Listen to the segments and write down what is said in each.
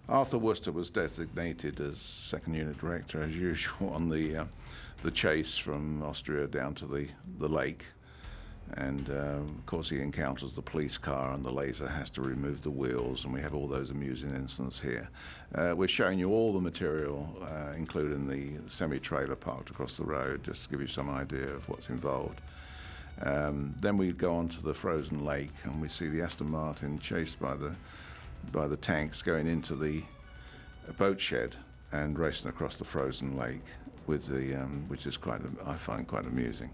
Arthur Worcester was designated as second unit director, as usual, on the chase from Austria down to the lake. And of course he encounters the police car and the laser has to remove the wheels, and we have all those amusing incidents here. We're showing you all the material, including the semi-trailer parked across the road, just to give you some idea of what's involved. Then we go on to the frozen lake and we see the Aston Martin chased by the tanks going into the boat shed and racing across the frozen lake, with which is I find quite amusing.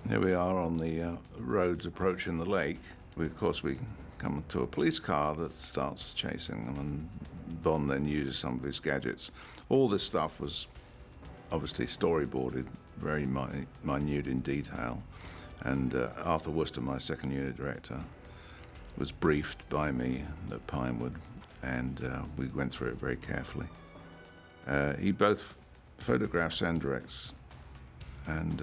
Here we are on the roads approaching the lake. Of course, we come to a police car that starts chasing them, and Bond then uses some of his gadgets. All this stuff was obviously storyboarded, very minute in detail, and Arthur Worcester, my second unit director, was briefed by me at Pinewood, and we went through it very carefully. He both photographs and directs, and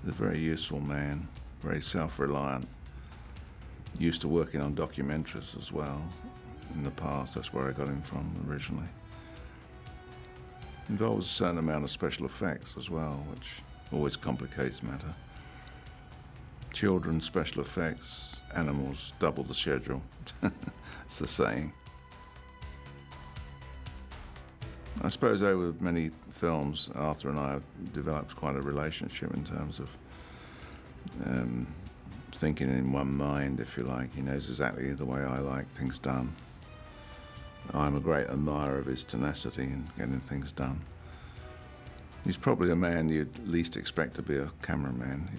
a very useful man, very self-reliant, used to working on documentaries as well in the past. That's where I got him from originally. Involves a certain amount of special effects as well, which always complicates matter. Children, special effects, animals, double the schedule. It's the saying. I suppose over many films, Arthur and I have developed quite a relationship in terms of thinking in one mind, if you like. He knows exactly the way I like things done. I'm a great admirer of his tenacity in getting things done. He's probably a man you'd least expect to be a cameraman.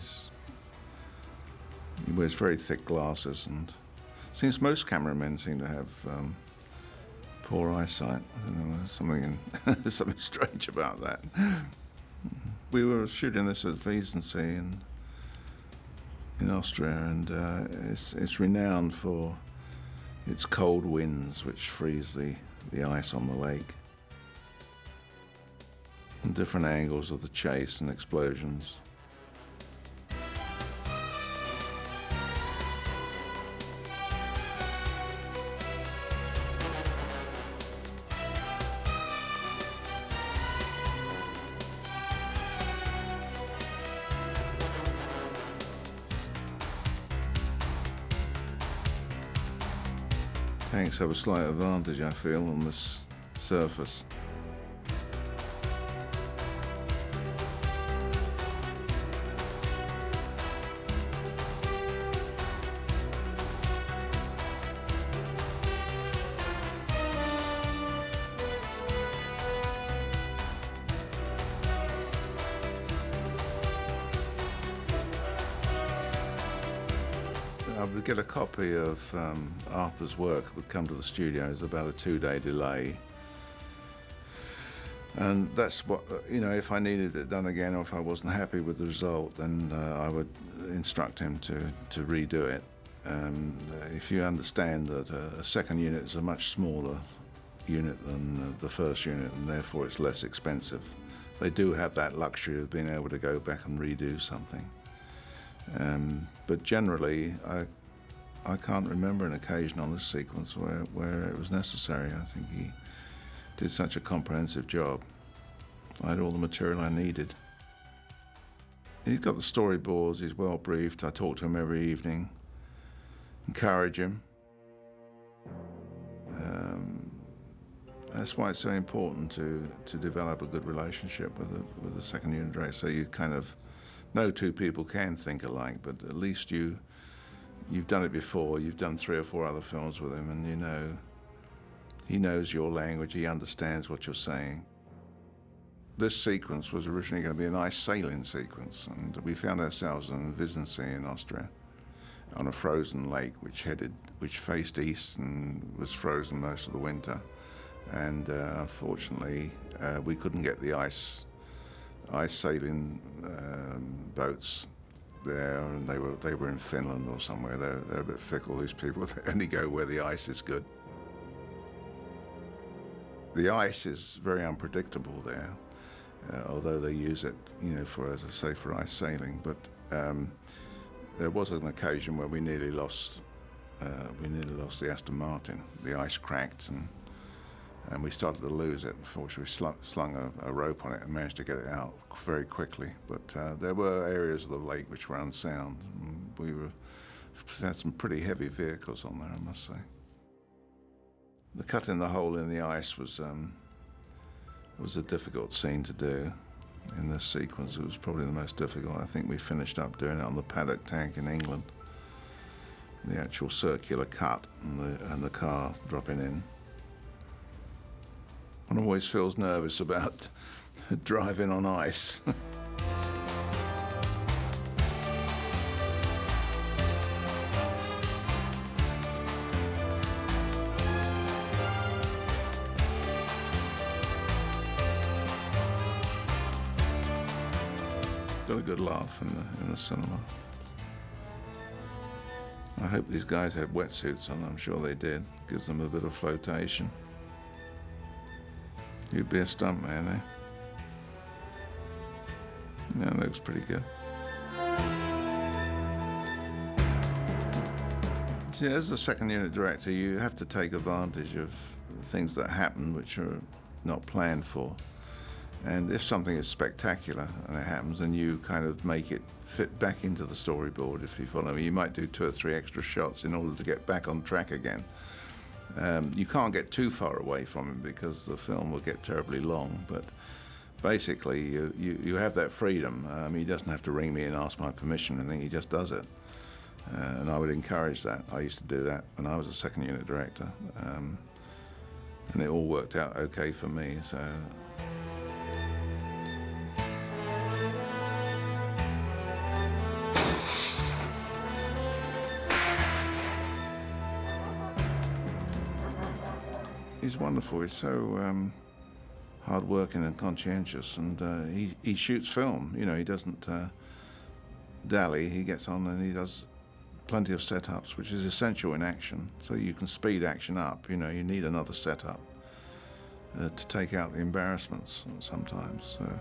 He wears very thick glasses, and seems most cameramen seem to have poor eyesight. I don't know, there's something strange about that. We were shooting this at Wiesendsee in Austria, and it's renowned for its cold winds, which freeze the ice on the lake. And different angles of the chase and explosions. Tanks have a slight advantage, I feel, on this surface. I would get a copy of Arthur's work, would come to the studio. It was about a 2-day delay. And that's what, if I needed it done again, or if I wasn't happy with the result, then I would instruct him to redo it. If you understand that a second unit is a much smaller unit than the first unit, and therefore it's less expensive, they do have that luxury of being able to go back and redo something. But generally, I can't remember an occasion on this sequence where it was necessary. I think he did such a comprehensive job. I had all the material I needed. He's got the storyboards, he's well briefed. I talk to him every evening, encourage him. That's why it's so important to develop a good relationship with the second unit director, so you kind of no two people can think alike, but at least you've done it before. You've done 3 or 4 other films with him, and he knows your language, he understands what you're saying. This sequence was originally going to be an ice sailing sequence, and we found ourselves in Wiesendsee in Austria on a frozen lake which faced east and was frozen most of the winter. And unfortunately, we couldn't get the ice sailing boats there, and they were in Finland or somewhere. They're a bit fickle, these people. They only go where the ice is good. The ice is very unpredictable there, although they use it, for, as I say, for ice sailing. But there was an occasion where we nearly lost the Aston Martin. The ice cracked, and and we started to lose it. Unfortunately, we slung a rope on it and managed to get it out very quickly. But there were areas of the lake which were unsound. We had some pretty heavy vehicles on there, I must say. The cutting the hole in the ice was a difficult scene to do. In this sequence, it was probably the most difficult. I think we finished up doing it on the paddock tank in England. The actual circular cut and the car dropping in. One always feels nervous about driving on ice. Got a good laugh in the cinema. I hope these guys had wetsuits on. I'm sure they did. Gives them a bit of flotation. You'd be a stuntman, eh? Yeah, looks pretty good. See, as a second unit director, you have to take advantage of things that happen which are not planned for. And if something is spectacular and it happens, then you kind of make it fit back into the storyboard, if you follow me. You might do 2 or 3 extra shots in order to get back on track again. You can't get too far away from it because the film will get terribly long, but basically you have that freedom. He doesn't have to ring me and ask my permission or anything, he just does it. And I would encourage that. I used to do that when I was a second unit director. And it all worked out okay for me, so. He's wonderful. He's so hard-working and conscientious, and he shoots film. You know, he doesn't dally. He gets on and he does plenty of setups, which is essential in action. So you can speed action up. You know, you need another setup to take out the embarrassments sometimes. So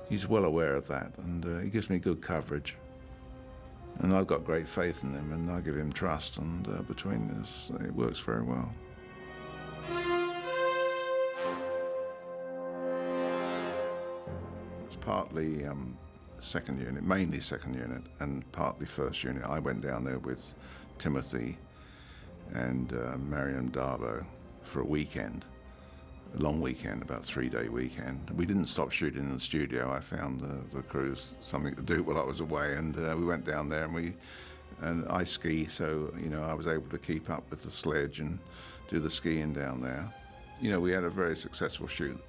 he's well aware of that, and he gives me good coverage. And I've got great faith in him, and I give him trust, and between us, it works very well. It's partly second unit, mainly second unit, and partly first unit. I went down there with Timothy and Marion Darbo for a weekend, a long weekend, about 3-day weekend. We didn't stop shooting in the studio. I found the crews something to do while I was away, and we went down there, and I ski, so you know I was able to keep up with the sledge and do the skiing down there. You know, we had a very successful shoot.